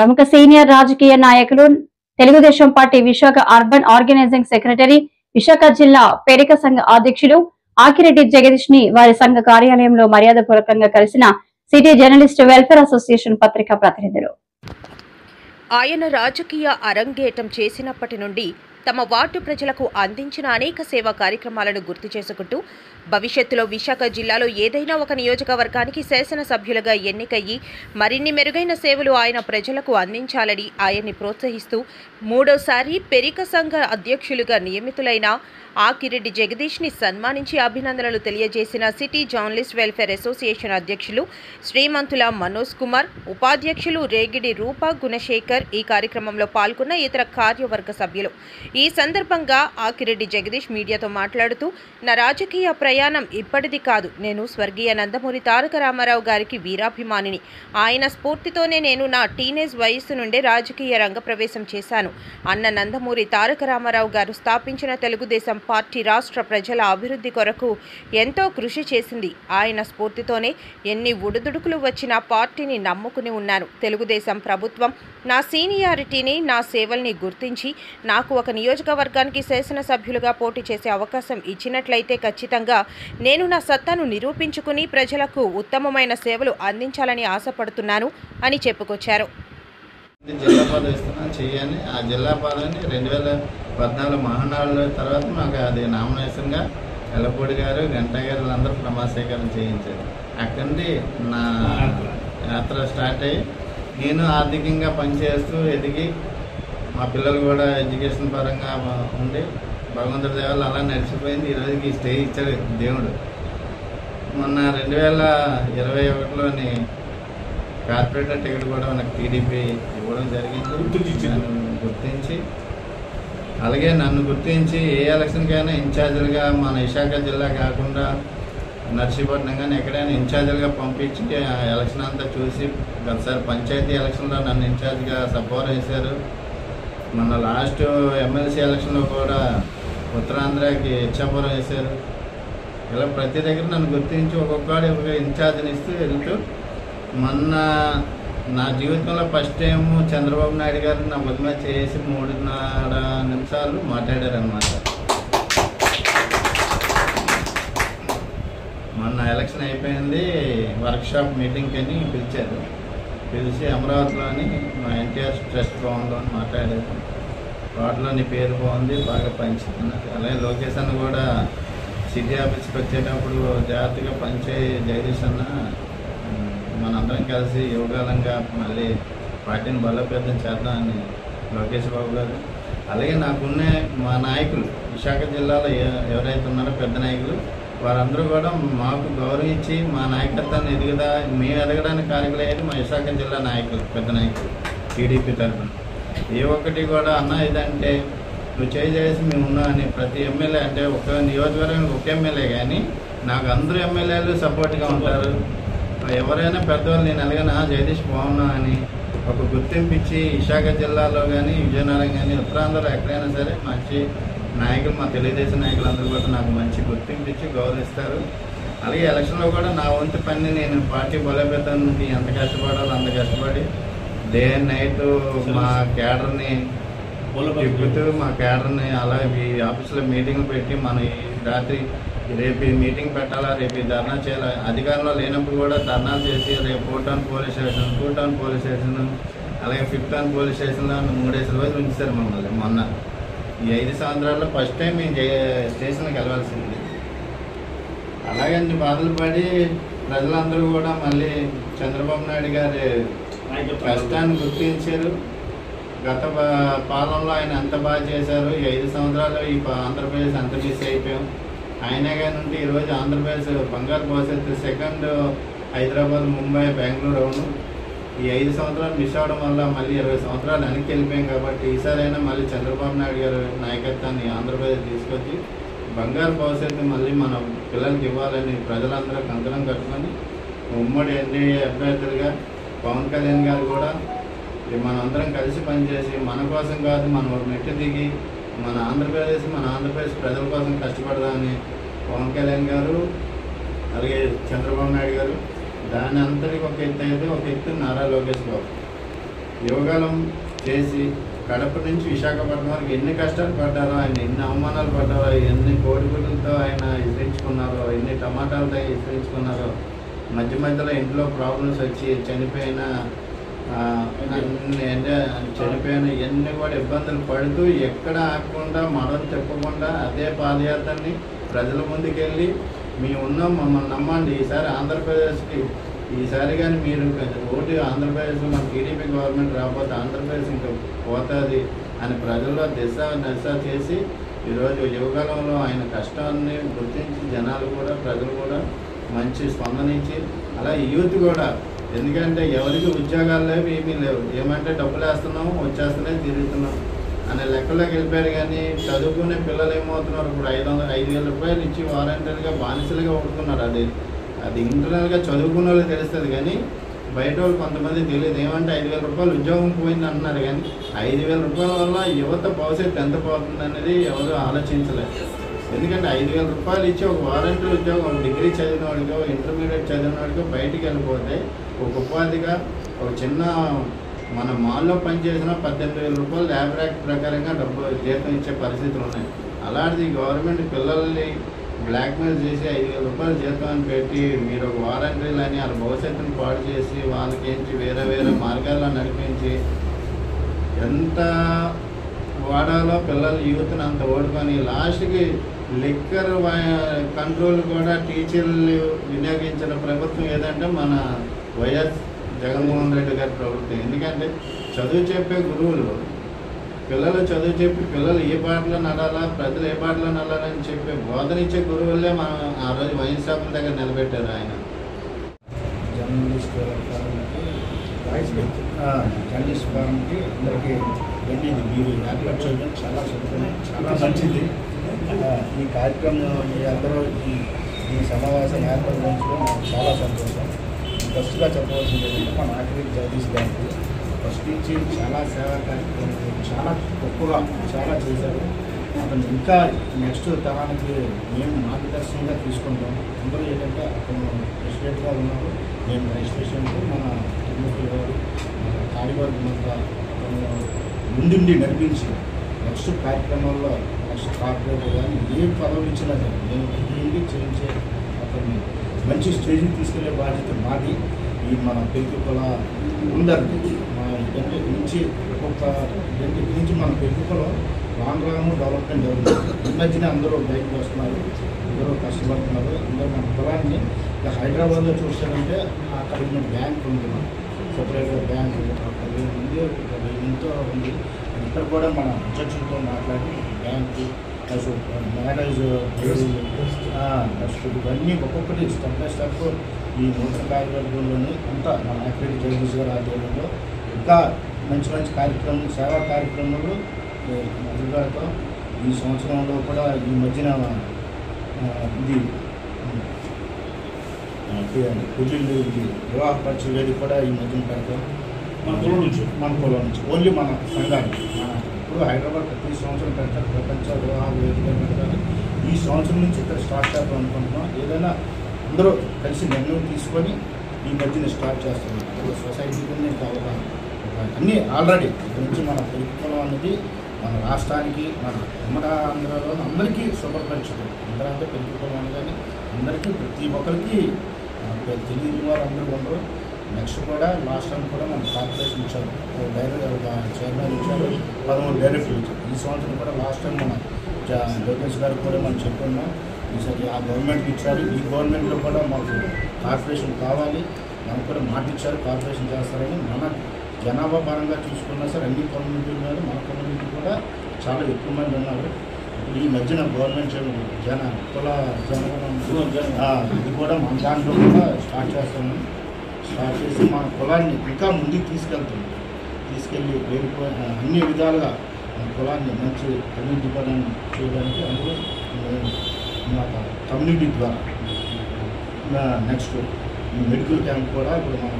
ప్రముఖ సీనియర్ రాజకీయ నాయకులు Telugu Desam party Visakha urban organising secretary, Visakha జిల్లా పేరిక సంఘ అధ్యక్షులు ఆకిరెడ్డి జగదీష్ ని వారి సంఘ కార్యాలయంలో మర్యాదపూర్వకంగా కలిసిన సిటీ జర్నలిస్ట్ వెల్ఫేర్ అసోసియేషన్ పత్రికా ప్రతినిధులు. ఆయన రాజకీయ అరంగేటం చేసినప్పటి నుండి తమ వార్డు ప్రజలకు అందించిన అనేక సేవా కార్యక్రమాలను గుర్తు చేసుకుంటూ భవిష్యత్తులో విశాఖ జిల్లాలో ఏదైనా ఒక నియోజకవర్గానికి శాసనసభ్యులుగా ఎన్నికయ్యి మరిన్ని మెరుగైన సేవలు ఆయన ప్రజలకు అందించాలని ఆయన్ని ప్రోత్సహిస్తూ మూడోసారి పెరిక సంఘ అధ్యక్షులుగా నియమితులైన ఆకిరెడ్డి జగదీష్ని సన్మానించి అభినందనలు తెలియజేసిన సిటీ జర్నలిస్ట్ వెల్ఫేర్ అసోసియేషన్ అధ్యక్షులు శ్రీమంతుల మనోజ్ కుమార్, ఉపాధ్యక్షులు రేగిడి రూప గుణశేఖర్ ఈ కార్యక్రమంలో పాల్గొన్న ఇతర కార్యవర్గ సభ్యులు. ఈ సందర్భంగా ఆకిరెడ్డి జగదీష్ మీడియాతో మాట్లాడుతూ, నా రాజకీయ ప్రయాణం ఇప్పటిది కాదు. నేను స్వర్గీయ నందమూరి తారక రామారావు గారికి వీరాభిమానిని. ఆయన స్ఫూర్తితోనే నేను నా టీనేజ్ వయస్సు నుండే రాజకీయ రంగ ప్రవేశం చేశాను. అన్న నందమూరి తారక రామారావు గారు స్థాపించిన తెలుగుదేశం పార్టీ రాష్ట్ర ప్రజల అభివృద్ధి కొరకు ఎంతో కృషి చేసింది. ఆయన స్ఫూర్తితోనే ఎన్ని ఒడిదుడుకులు వచ్చినా పార్టీని నమ్ముకుని ఉన్నాను. తెలుగుదేశం ప్రభుత్వం నా సీనియారిటీని, నా సేవల్ని గుర్తించి నాకు ఒక నియోజకవర్గానికి శాసనసభ్యులుగా పోటీ చేసే అవకాశం ఇచ్చినట్లయితే ఖచ్చితంగా నేను నా సత్తాను నిరూపించుకుని ప్రజలకు ఉత్తమమైన సేవలు అందించాలని ఆశపడుతున్నాను అని చెప్పుకొచ్చారు. జిల్లా పదవి చేయాలి. ఆ జిల్లా పదవిని 2014 మహానాడుల తర్వాత నాకు అది నామినేషన్గా ఎల్లపూడి గారు, గంటా గారు అందరూ ప్రమాణస్వీకారం చేయించారు. అక్కడి నుండి నా యాత్ర స్టార్ట్ అయ్యి నేను ఆర్థికంగా పనిచేస్తూ ఎదిగి మా పిల్లలు కూడా ఎడ్యుకేషన్ పరంగా ఉండి భగవంతుడి దేవాలు అలా నడిచిపోయింది. ఈరోజుకి ఈ స్టేజ్ ఇచ్చాడు దేవుడు. మొన్న 2021లోని కార్పొరేటర్ టికెట్ కూడా నాకు టీడీపీ ఇవ్వడం జరిగింది. గుర్తించి అలాగే నన్ను గుర్తించి ఏ ఎలక్షన్కైనా ఇన్ఛార్జీలుగా మన విశాఖ జిల్లా కాకుండా నర్సీపట్నం కానీ ఎక్కడైనా ఇన్ఛార్జీలుగా పంపించి ఎలక్షన్ అంతా చూసి గతసారి పంచాయతీ ఎలక్షన్లో నన్ను ఇన్ఛార్జిగా సపోర్ట్ చేశారు. మన లాస్ట్ ఎమ్మెల్సీ ఎలక్షన్లో కూడా ఉత్తరాంధ్రకి ఇచ్చాపురం వేశారు. ఇలా ప్రతి దగ్గర నన్ను గుర్తించి ఒక్కొక్కటి ఒక ఇన్ఛార్జిని ఇస్తూ వెళ్తూ మొన్న నా జీవితంలో ఫస్ట్ టైం చంద్రబాబు నాయుడు గారు నా బుద్ధి మీద చేసి 3.5 నిమిషాలు మాట్లాడారనమాట. మొన్న ఎలక్షన్ అయిపోయింది, వర్క్షాప్ మీటింగ్కి అని పిలిచారు. పిలిచి అమరావతిలోని మా ఎన్టీఆర్ ట్రస్ట్ బాగుందో అని మాట్లాడారు. వాటిలో నీ పేరు బాగుంది, బాగా పనిచేస్తున్నారు. అలాగే లోకేష్ అన్న కూడా సిటీ ఆఫీస్కి వచ్చేటప్పుడు జాగ్రత్తగా పనిచేయి జగదీష్ అన్న, మనందరం కలిసి యువకాలంగా మళ్ళీ పార్టీని బలోపేతం చేద్దామని లోకేష్ బాబు గారు. అలాగే నాకున్న మా నాయకులు విశాఖ జిల్లాలో ఎవరైతే ఉన్నారో పెద్ద నాయకులు వారందరూ కూడా మాకు గౌరవించి మా నాయకత్వాన్ని మేము ఎదగడానికి కారకులయ్యేది మా విశాఖ జిల్లా నాయకులు, పెద్ద నాయకులు టీడీపీ తరఫున. ఏ ఒక్కటి కూడా అన్న ఇదంటే నువ్వు చేసి మేము ఉన్నా అని ప్రతి ఎమ్మెల్యే, అంటే ఒక నియోజకవర్గానికి ఒక ఎమ్మెల్యే కానీ నాకు అందరూ ఎమ్మెల్యేలు సపోర్ట్గా ఉంటారు. ఎవరైనా పెద్దవాళ్ళు నేను ఎలాగైనా జగదీష్ బాగున్నా అని ఒక గుర్తింపు ఇచ్చి విశాఖ జిల్లాలో కానీ విజయనగరం కానీ ఉత్తరాంధ్రలో ఎక్కడైనా సరే మంచి నాయకులు, మా తెలుగుదేశం నాయకులు అందరూ కూడా నాకు మంచి గుర్తింపు ఇచ్చి గౌరవిస్తారు. అలాగే ఎలక్షన్లో కూడా నా వంతు పని నేను పార్టీ బలోపేతానికి ఎంత కష్టపడాలో అంత కష్టపడి డే అండ్ నైట్ మా క్యాడర్ని తిప్పుతూ మా క్యాడర్ని అలా ఈ ఆఫీసులో మీటింగ్లు పెట్టి మనం ఈ రాత్రి రేపు ఈ మీటింగ్ పెట్టాలా, రేపు ఈ ధర్నా చేయాలి. అధికారంలో లేనప్పుడు కూడా ధర్నాలు చేసి రేపు 4 టౌన్ పోలీస్ స్టేషన్ అలాగే 5th టౌన్ పోలీస్ స్టేషన్లో 3 రోజులు ఉంచారు మమ్మల్ని. మొన్న ఈ 5 సంవత్సరాల్లో ఫస్ట్ టైం మేము స్టేషన్కి వెళ్ళాల్సింది. అలాగే అన్ని బాధలు పడి ప్రజలందరూ కూడా మళ్ళీ చంద్రబాబు నాయుడు గారి కష్టాన్ని గుర్తించారు. గత పాలనలో ఆయన ఎంత బాగా చేశారు. ఈ 5 సంవత్సరాలు ఈ ఆంధ్రప్రదేశ్ అంత మిస్ అయిపోయాం. అయినా కానీ ఉంటే ఈరోజు ఆంధ్రప్రదేశ్ బంగారు భవిష్యత్తు, సెకండ్ హైదరాబాద్, ముంబై, బెంగళూరు అవును. ఈ 5 సంవత్సరాలు మిస్ అవడం వల్ల మళ్ళీ 20 సంవత్సరాలు వెనక్కి వెళ్ళిపోయాం. కాబట్టి ఈసారైనా మళ్ళీ చంద్రబాబు నాయుడు గారు నాయకత్వాన్ని ఆంధ్రప్రదేశ్ తీసుకొచ్చి బంగారు భవిష్యత్తు మళ్ళీ మన పిల్లలకి ఇవ్వాలని ప్రజలందరూ కంకణం కట్టుకొని ఉమ్మడి ఎన్డీఏ అభ్యర్థులుగా పవన్ కళ్యాణ్ గారు కూడా మనందరం కలిసి పనిచేసి మన కోసం కాదు, మనం మెట్టు దిగి మన ఆంధ్రప్రదేశ్ ప్రజల కోసం కష్టపడదామని పవన్ కళ్యాణ్ గారు అలాగే చంద్రబాబు నాయుడు గారు దాని అంతటికి ఒక ఎత్తు అయితే ఒక ఎత్తు నారా లోకేష్ బాబు. యువకాలం చేసి కడప నుంచి విశాఖపట్నం వరకు ఎన్ని కష్టాలు పడ్డారో, ఆయన ఎన్ని అవమానాలు పడ్డారో, ఎన్ని కోడిగుడ్లతో ఆయన ఇసిరించుకున్నారో, ఎన్ని టమాటాలతో ఇసిరించుకున్నారో, మధ్య మధ్యలో ఇంట్లో ప్రాబ్లమ్స్ వచ్చి చనిపోయిన ఇవన్నీ కూడా ఇబ్బందులు పడుతూ ఎక్కడ ఆగకుండా మడం చెప్పకుండా అదే పాదయాత్రని ప్రజల ముందుకెళ్ళి మేము ఉన్నాం, మమ్మల్ని నమ్మండి, ఈసారి ఆంధ్రప్రదేశ్కి ఈసారి కానీ మీరు ఓటు ఆంధ్రప్రదేశ్లో మన టీడీపీ గవర్నమెంట్ రాకపోతే ఆంధ్రప్రదేశ్ ఇంకా పోతుంది అని ప్రజల్లో దిశ చేసి ఈరోజు యువకాలంలో ఆయన కష్టాన్ని గుర్తించి జనాలు కూడా ప్రజలు కూడా మంచి స్పందన ఇచ్చి, అలా యూత్ కూడా, ఎందుకంటే ఎవరికి ఉద్యోగాలు లేవు, ఏమీ లేవు, ఏమంటే డబ్బులు వేస్తున్నాము వచ్చేస్తూనే తిరుగుతున్నాం అనే లెక్కలోకి వెళ్ళిపోయారు. కానీ చదువుకునే పిల్లలు ఏమవుతున్నారు, ఇప్పుడు 5,000 రూపాయలు ఇచ్చి వాలంటీర్గా బానిసలుగా ఉంటున్నారు. అది ఇంటర్నల్గా చదువుకున్న వాళ్ళు తెలుస్తుంది, కానీ బయట వాళ్ళు కొంతమంది తెలియదు. ఏమంటే 5,000 రూపాయలు ఉద్యోగం పోయింది అంటున్నారు, కానీ 5,000 రూపాయల వల్ల యువత భవిష్యత్తు ఎంత పోతుంది అనేది ఎవరు ఆలోచించలేదు. ఎందుకంటే 5,000 రూపాయలు ఇచ్చి ఒక వాలంటీర్ ఉద్యోగం, ఒక డిగ్రీ చదివిన వాడికో ఇంటర్మీడియట్ చదివిన వాడికో బయటికి వెళ్ళిపోతే ఒక ఉపాధిగా ఒక చిన్న మన మాల్లో పనిచేసిన 18,000 రూపాయలు ల్యాబ్ యాక్ట్ ప్రకారంగా జీతం ఇచ్చే పరిస్థితులు ఉన్నాయి. అలాంటిది గవర్నమెంట్ పిల్లల్ని బ్లాక్మెయిల్ చేసి 5,000 రూపాయలు జీతం అని పెట్టి మీరు ఒక వాలంటీర్లు అని వాళ్ళ భవిష్యత్తును పాడు చేసి వాళ్ళకి వేరే వేరే మార్గాల్లో నడిపించి ఎంత వాడాలో పిల్లలు యూత్ని అంత ఓడుకొని లాస్ట్కి లిక్కర్ కంట్రోల్ కూడా టీచర్లు వినియోగించిన ప్రభుత్వం ఏదంటే మన వైఎస్ జగన్మోహన్ రెడ్డి గారి ప్రభుత్వం. ఎందుకంటే చదువు చెప్పే గురువులు పిల్లలు చదువు చెప్పి పిల్లలు ఏ బాటలో నడాలా, ప్రజలు ఏ బాటలో నడాలని చెప్పి బోధనిచ్చే గురువులే మనం ఆ రోజు వైన్ షాపుల దగ్గర నిలబెట్టారు. ఆయన జర్నలిస్ట్ ఫారంకి అందరికీ వెళ్ళేది మీరు ఏర్పాటు చేయడం చాలా చాలా మంచిది. ఈ కార్యక్రమం మీ అందరూ ఈ సమావేశం ఏర్పాటు చేయించడం నాకు చాలా సంతోషం. ఫస్ట్గా చెప్పవలసింది ఏంటంటే మన ఆఖరికి జగదీష్ గారికి ఫస్ట్ నుంచి చాలా సేవా కార్యక్రమాలు చాలా గొప్పగా చాలా చేశారు. అతను ఇంకా నెక్స్ట్ తరానికి మేము మార్గదర్శనంగా తీసుకుంటాం. అందరూ ఏంటంటే అతను ప్రెసిడెంట్గా ఉన్నారు, మేము వైస్ ప్రెసిడెంట్, మన తిరుమల గారు మన కాళీవారి అతను ముందుండి నడిపించి నెక్స్ట్ కార్యక్రమాల్లో నెక్స్ట్ కార్పొరేటర్ కానీ ఏ పదవి ఇచ్చినా సరే మేము ముందుండి చేయించే అతన్ని మంచి స్టేజ్కి తీసుకెళ్లే బాధ్యత మాది. ఈ మన పెరుగుకొల అందరికీ మా ఇంటి నుంచి ఒక్కొక్క ఇంటి నుంచి మన పెరుగుకొల రాను డెవలప్మెంట్ జరుగుతుంది. ఈ మధ్యన అందరూ బయటకు వస్తున్నారు, అందరూ కష్టపడుతున్నారు. అందరూ మన పొలాన్ని హైదరాబాద్లో చూసారంటే అక్కడ ఉన్న బ్యాంక్ ఉంది, సపరేట్గా బ్యాంకు అక్కడ ఉంది, ఎంతో ఉంది. ఇక్కడ కూడా మన అధ్యక్షులతో మాట్లాడి బ్యాంకు మ్యారేజ్ ట్రస్ట్ ఇవన్నీ ఒక్కొక్కటి స్టెప్ బై స్టెప్ ఈ నూతన కార్యవర్గంలోని అంతా మన యాక్టివిటీ జగదీష్ గారి ఆధ్వర్యంలో ఇంకా మంచి మంచి కార్యక్రమం సేవా కార్యక్రమాలు మొదలుపెడతాం. ఈ సంవత్సరంలో కూడా ఈ మధ్యన ఇది పెళ్ళిళ్ళు వివాహ పరిచయ వేది కూడా ఈ మధ్యన పెడతాం. మన పొలం నుంచి ఓన్లీ మన సంఘానికి. ఇప్పుడు హైదరాబాద్ ప్రతి సంవత్సరం పెడతారు, ప్రపంచ వివాహ వేదిక పెడతారు. ఈ సంవత్సరం నుంచి ఇక్కడ స్టార్ట్ చేద్దాం అనుకుంటున్నాం. ఏదైనా అందరూ కలిసి నిర్ణయం తీసుకొని ఈ మధ్యన స్టార్ట్ చేస్తున్నాం. సొసైటీ కావాలి అన్నీ ఆల్రెడీ ఇక్కడ నుంచి మన పెరుగుకోవడం అనేది మన రాష్ట్రానికి మన ఉమ్మడి ఆంధ్రలో అందరికీ శుభపరిచితం. అందరూ అంటే పెరుగుకోవడం అనగానే అందరికీ ప్రతి ఒక్కరికి తెలియని వారు అందరూ ఉండరు. నెక్స్ట్ కూడా లాస్ట్ టైం కూడా మన కార్పొరేషన్ ఇచ్చారు, చైర్మన్ ఇచ్చారు, 13 డైరెక్టర్లు ఇచ్చారు. ఈ సంవత్సరం కూడా లాస్ట్ టైం మన లోకేష్ గారికి కూడా మనం చెప్పుకున్నాం. ఈసారి ఆ గవర్నమెంట్కి ఇచ్చారు. ఈ గవర్నమెంట్లో కూడా మాకు కార్పొరేషన్ కావాలి, మనకు కూడా మాట ఇచ్చారు, కార్పొరేషన్ చేస్తారని. మన జనాభా పరంగా చూసుకున్నా సరే అన్ని కమ్యూనిటీల మీద మన కమ్యూనిటీ కూడా చాలా ఎక్కువ మంది ఉన్నారు. ఇప్పుడు ఈ మధ్యన గవర్నమెంట్ ఇది కూడా మన దాంట్లో కూడా స్టార్ట్ చేస్తాము. స్టార్ట్ చేసి మన కులాన్ని ఇంకా ముందుకు తీసుకెళ్ళి అన్ని విధాలుగా మన కులాన్ని మంచి అభివృద్ధి పరం చేయడానికి అందులో మన కమ్యూనిటీ ద్వారా నెక్స్ట్ మెడికల్ క్యాంప్ కూడా ఇప్పుడు మన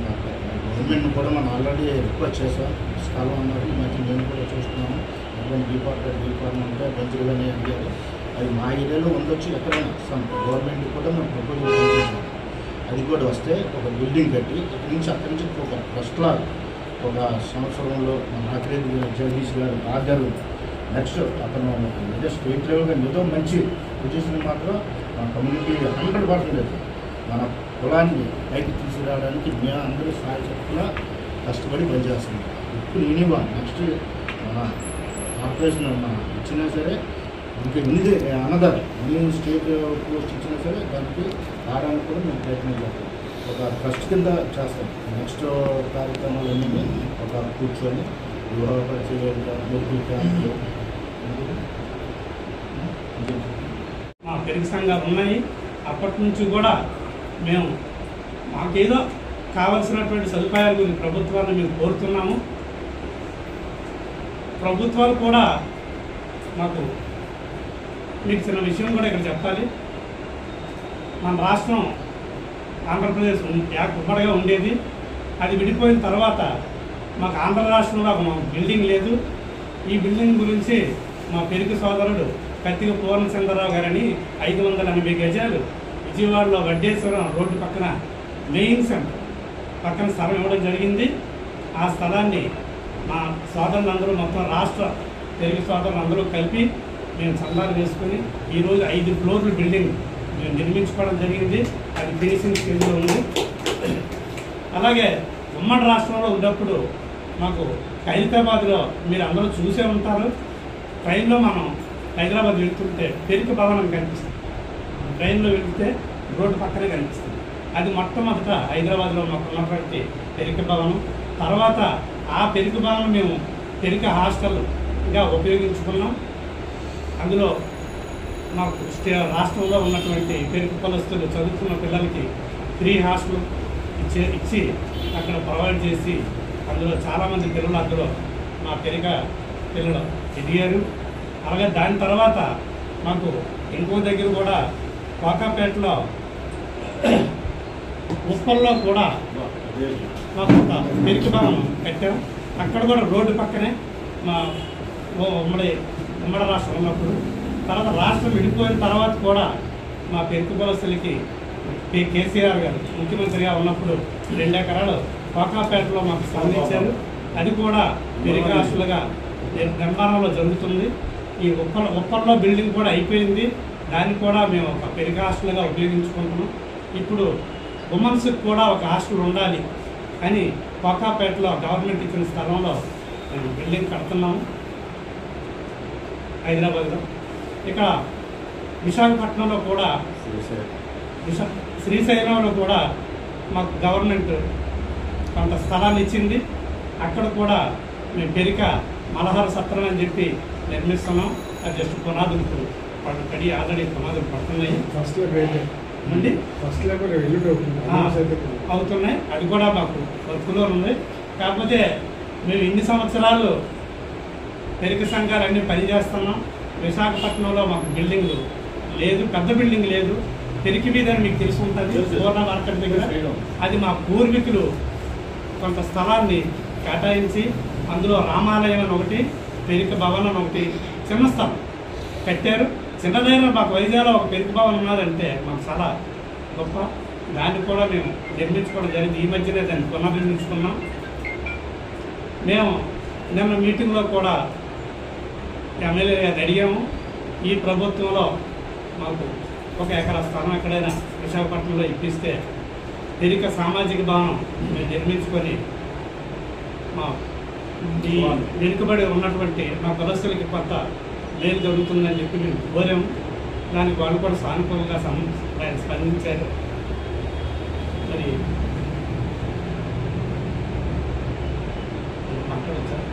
గవర్నమెంట్ కూడా మనం ఆల్రెడీ రిక్వెస్ట్ చేసాం. స్థలం అన్నారు, ఈ మధ్య మేము కూడా చూస్తున్నాము. అటువంటి డిపార్ట్మెంట్ మంచిగానే అడిగారు. అది మా ఏరియాలో ఉండొచ్చు, ఎక్కడైనా గవర్నమెంట్ కూడా మేము ప్రపోజల్ పంపించాము. అది కూడా వస్తే ఒక బిల్డింగ్ కట్టి ఇక్కడి నుంచి అక్కడి నుంచి ఒక ట్రస్ట్లా ఒక సంవత్సరంలో మన ఆఖరి జగదీష్ గారు ఆర్డర్ నెక్స్ట్ అతను ఏదో స్టేట్ లెవెల్గా ఏదో మంచి పొజిషన్ మాత్రం మన కమ్యూనిటీ 100% మన కులాన్ని పైకి తీసుకురావడానికి మేము అందరూ సాయి చెప్పున కష్టపడి పనిచేస్తున్నాం. ఇప్పుడు నేనేవా నెక్స్ట్ మన కార్పొరేషన్ మన ఇచ్చినా సరే ఇంకా ఎన్ని అన్నదారు ఎన్ని స్టేట్ పోస్ట్ ఇచ్చినా సరే దానికి రావడానికి కూడా మేము ప్రయత్నం చేస్తాం. ఒక ట్రస్ట్ కింద చేస్తాం. నెక్స్ట్ కార్యక్రమాలన్నీ ఒక కూర్చొని వివాహ పరిచయం లోకల్ క్యాంపులు మా పెరుగు సంఘాలు ఉన్నాయి. అప్పటి నుంచి కూడా మేము మాకేదో కావాల్సినటువంటి సదుపాయాల గురించి ప్రభుత్వాన్ని మేము కోరుతున్నాము. ప్రభుత్వాలు కూడా మాకు మీకు చిన్న విషయం కూడా ఇక్కడ చెప్పాలి. మన రాష్ట్రం ఆంధ్రప్రదేశ్ ఉమ్మడిగా ఉండేది. అది విడిపోయిన తర్వాత మాకు ఆంధ్ర రాష్ట్రంలో ఒక బిల్డింగ్ లేదు. ఈ బిల్డింగ్ గురించి మా పెరుగు సోదరుడు కత్తిక పూర్ణచంద్రరావు గారని 580 గజాలు విజయవాడలో వడ్డేశ్వరం రోడ్డు పక్కన మెయిన్ సెంటర్ పక్కన స్థలం ఇవ్వడం జరిగింది. ఆ స్థలాన్ని మా సోదరులందరూ మొత్తం రాష్ట్ర తెలుగు సోదరులందరూ కలిపి మేము చందాలు వేసుకుని ఈరోజు 5 ఫ్లోర్ల బిల్డింగ్ మేము నిర్మించుకోవడం జరిగింది. అది ఫినిషింగ్ స్టేజ్లో ఉంది. అలాగే ఉమ్మడి రాష్ట్రంలో ఉన్నప్పుడు మాకు హైదరాబాద్లో మీరు అందరూ చూసే ఉంటారు. ట్రైన్లో మనం హైదరాబాద్ వెళ్తుంటే పెరుగు భవనం కనిపిస్తుంది. ట్రైన్లో వెళ్తే రోడ్డు పక్కనే కనిపిస్తుంది. అది మొట్టమొదట హైదరాబాద్లో మాకు ఉన్నటువంటి పెరుగు భవనం. తర్వాత ఆ పెరుగు భవనం మేము పెరుగు హాస్టల్గా ఉపయోగించుకున్నాం. అందులో మాకు రాష్ట్రంలో ఉన్నటువంటి పెరుగు కులస్తులు చదువుతున్న పిల్లలకి ఫ్రీ హాస్టల్ ఇచ్చి అక్కడ ప్రొవైడ్ చేసి అందులో చాలామంది పిల్లలు అందులో మా పెరుగు పిల్లలు ఎదిగారు. అలాగే దాని తర్వాత మాకు ఇంకో దగ్గర కూడా కోకాపేటలో ఉప్పల్లో కూడా మాకు ఒక పెరుగు భవనం కట్టాం. అక్కడ కూడా రోడ్డు పక్కనే మా ఉమ్మడి రాష్ట్రం ఉన్నప్పుడు. తర్వాత రాష్ట్రం విడిపోయిన తర్వాత కూడా మా పెరుగు కులస్తులకి కేసీఆర్ గారు ముఖ్యమంత్రిగా ఉన్నప్పుడు 2 ఎకరాలు కోకాపేటలో మాకు స్పందించారు. అది కూడా పెరుగు హాస్టల్గా నిర్మాణంలో జరుగుతుంది. ఈ ఉప్పల్లో బిల్డింగ్ కూడా అయిపోయింది. దాన్ని కూడా మేము ఒక పెరుగు హాస్టల్గా ఉపయోగించుకుంటున్నాం. ఇప్పుడు ఉమెన్స్కి కూడా ఒక హాస్టల్ ఉండాలి అని కోకాపేటలో గవర్నమెంట్ ఇచ్చిన స్థలంలో మేము బిల్డింగ్ కడుతున్నాము హైదరాబాద్లో. ఇక్కడ విశాఖపట్నంలో కూడా శ్రీశైలంలో కూడా మాకు గవర్నమెంట్ కొంత స్థలాన్ని ఇచ్చింది. అక్కడ కూడా మేము పెరిక మలహార సత్రం అని చెప్పి నిర్మిస్తున్నాం. అది జస్ట్ పునాదులు పడి ఆల్రెడీ పునాదులు పడుతున్నాయి. అవుతున్నాయి. అది కూడా మాకు వర్క్లో ఉంది. కాకపోతే మేము ఇన్ని సంవత్సరాలు పెరుగు సంఘాలు అన్నీ పనిచేస్తున్నాం. విశాఖపట్నంలో మాకు బిల్డింగ్ లేదు, పెద్ద బిల్డింగ్ లేదు. పెరుగు మీద మీకు తెలిసి ఉంటుంది పూర్ణ మార్కెట్ దగ్గర. అది మా పూర్వీకులు కొంత స్థలాన్ని కేటాయించి అందులో రామాలయం అని ఒకటి, పెరుగు భవనం అని ఒకటి చిన్న స్థలం కట్టారు. చిన్నదైన మాకు వైజాగ్లో ఒక పెరుగు భవనం ఉన్నదంటే మాకు చాలా గొప్ప. దాన్ని కూడా మేము నిర్మించుకోవడం జరిగింది. ఈ మధ్యనే దాన్ని పునర్నిర్మించుకున్నాం. మేము నిన్న మీటింగ్లో కూడా ఎమ్మెల్యే గారిని అడిగాము. ఈ ప్రభుత్వంలో మాకు 1 ఎకరా స్థలం ఎక్కడైనా విశాఖపట్నంలో ఇప్పిస్తే పెరుగు సామాజిక భవనం మేము నిర్మించుకొని మా ఈ వెనుకబడి ఉన్నటువంటి మా కులస్తులకి కొంత మేలు జరుగుతుందని చెప్పి మేము కోరాము. దానికి వాళ్ళు కూడా సానుకూలంగా స్పందించారు. మరి మాట్లాడచ్చా?